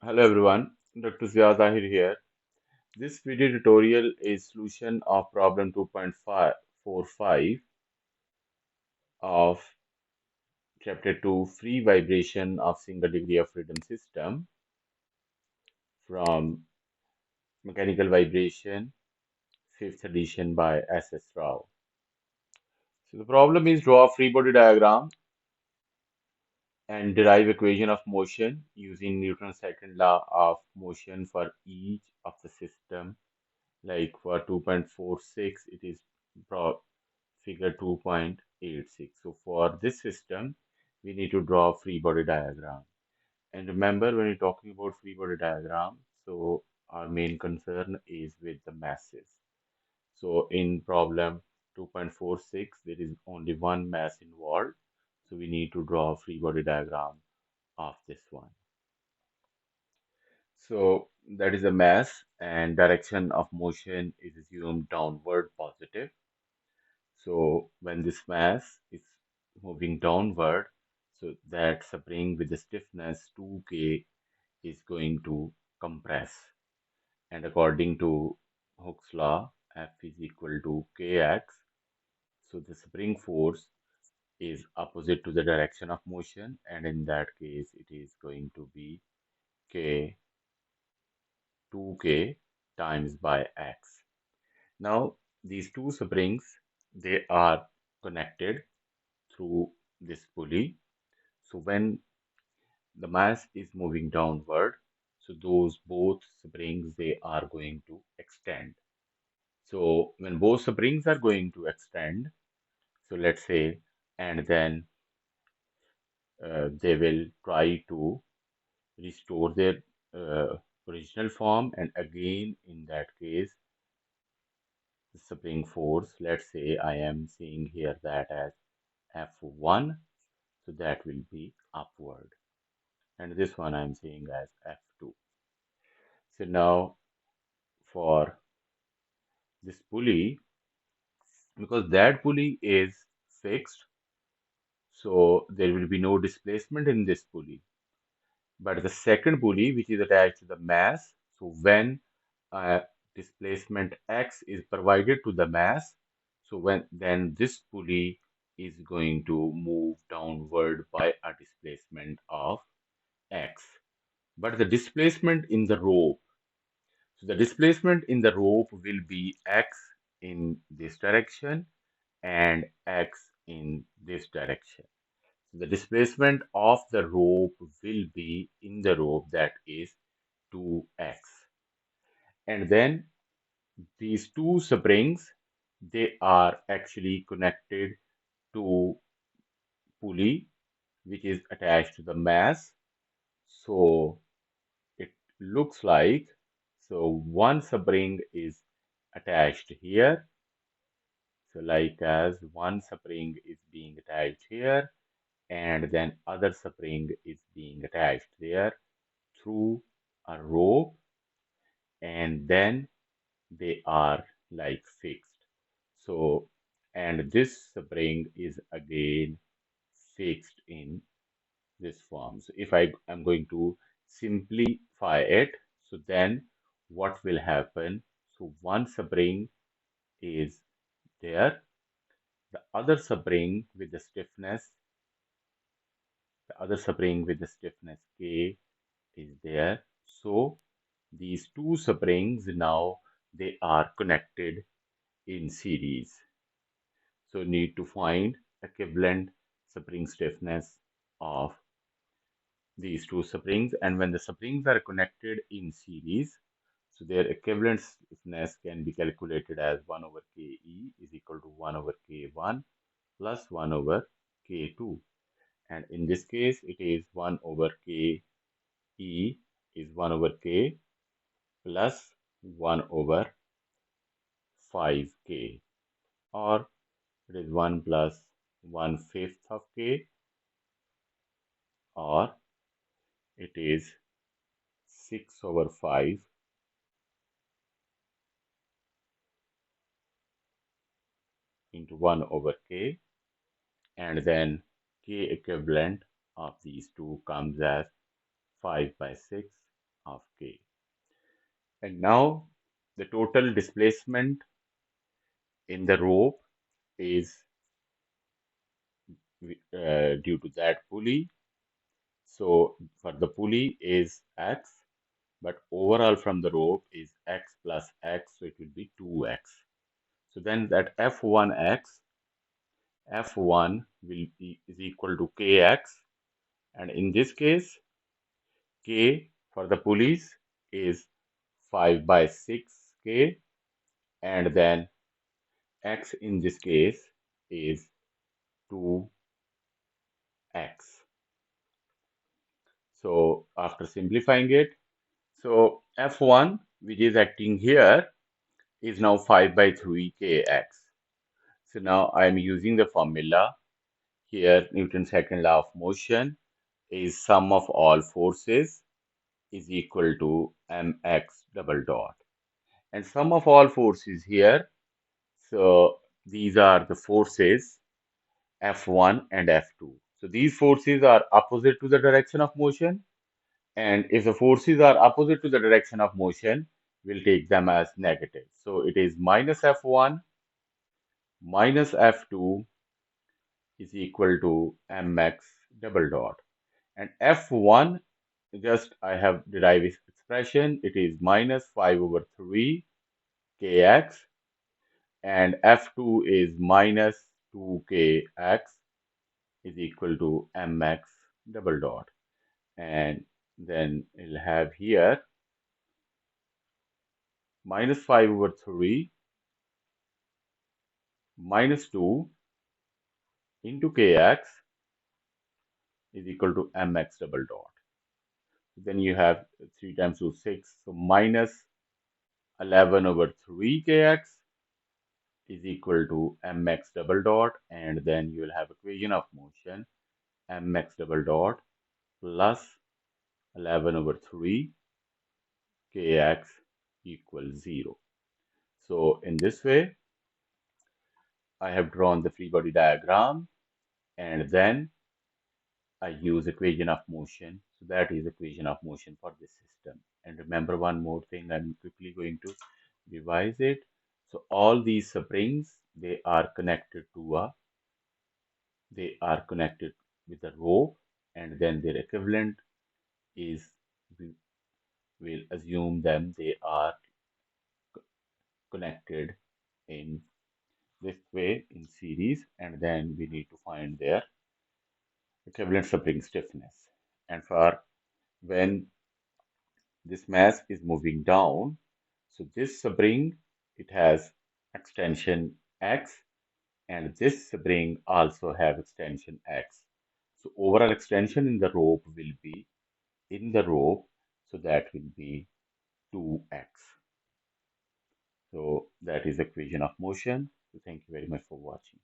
Hello everyone, Dr. Zia Zahir here. This video tutorial is solution of problem 2.545 of chapter 2 free vibration of single degree of freedom system from mechanical vibration 5th edition by S.S. Rao. So the problem is draw a free body diagram and derive equation of motion using Newton's second law of motion for each of the system. Like for 2.46 it is figure 2.86. So for this system, we need to draw a free body diagram. And remember, when you're talking about free body diagram, so our main concern is with the masses. So in problem 2.46, there is only one mass involved. So we need to draw a free body diagram of this one. So that is a mass and direction of motion is assumed downward positive. So when this mass is moving downward, so that spring with the stiffness 2K is going to compress. And according to Hooke's law, F is equal to Kx. So the spring force is opposite to the direction of motion, and in that case, it is going to be K 2K times by X. Now, these two springs, they are connected through this pulley. So when the mass is moving downward, so those both springs, they are going to extend. So when both springs are going to extend, so let's say, and then they will try to restore their uh, original form, and again in that case, the spring force, let's say I am seeing here that as F1, so that will be upward, and this one I'm seeing as F2. So now for this pulley, because that pulley is fixed, so there will be no displacement in this pulley. But the second pulley, which is attached to the mass, so when displacement x is provided to the mass, so when then this pulley is going to move downward by a displacement of x. But the displacement in the rope, so the displacement in the rope will be x in this direction and x in this direction. So the displacement of the rope will be in the rope, that is 2x. And then these two springs, they are actually connected to pulley which is attached to the mass. So it looks like, so one spring is attached here. So like as one spring is being attached here, and then other spring is being attached there through a rope, and then they are like fixed. So, and this spring is again fixed in this form. So if I am going to simplify it, so then what will happen? So one spring is there, the other spring with the stiffness, the other spring with the stiffness K is there. So these two springs now they are connected in series. So need to find equivalent spring stiffness of these two springs, and when the springs are connected in series, so their equivalent stiffness can be calculated as 1 over Ke is equal to 1 over K1 plus 1 over K2, and in this case it is 1 over Ke is 1 over K plus 1 over 5K, or it is 1 plus 1/5 of K, or it is 6 over 5 into 1 over K, and then K equivalent of these two comes as 5 by 6 half k. And now the total displacement in the rope is due to that pulley. So for the pulley is x, but overall from the rope is x plus x, so it will be 2x. So then that F1 will be is equal to kx, and in this case, k for the pulleys is 5 by 6k, and then x in this case is 2x. So after simplifying it, so F1, which is acting here, is now 5 by 3kx. So now I'm using the formula here. Newton's second law of motion is sum of all forces is equal to mx double dot. And sum of all forces here, so these are the forces F1 and F2. So these forces are opposite to the direction of motion. And if the forces are opposite to the direction of motion, we'll take them as negative. So it is minus F1 minus F2 is equal to mx double dot. And F1, just I have derived this expression, it is minus 5 over 3 kx, and F2 is minus 2kx is equal to mx double dot. And then we'll have here minus 5 over 3 minus 2 into kx is equal to mx double dot. Then you have 3 times 2, 6. So minus 11 over 3 kx is equal to mx double dot. And then you will have equation of motion mx double dot plus 11 over 3 kx equals 0. So in this way, I have drawn the free body diagram, and then I use equation of motion. So that is equation of motion for this system. And remember one more thing, I'm quickly going to revise it. So all these springs, they are connected with a rope, and then their equivalent is, we will assume them they are connected in this way in series, and then we need to find their equivalent spring stiffness. And for when this mass is moving down, so this spring, it has extension x, and this spring also have extension x. So overall extension in the rope will be in the rope, so that will be 2x. So that is equation of motion. So thank you very much for watching.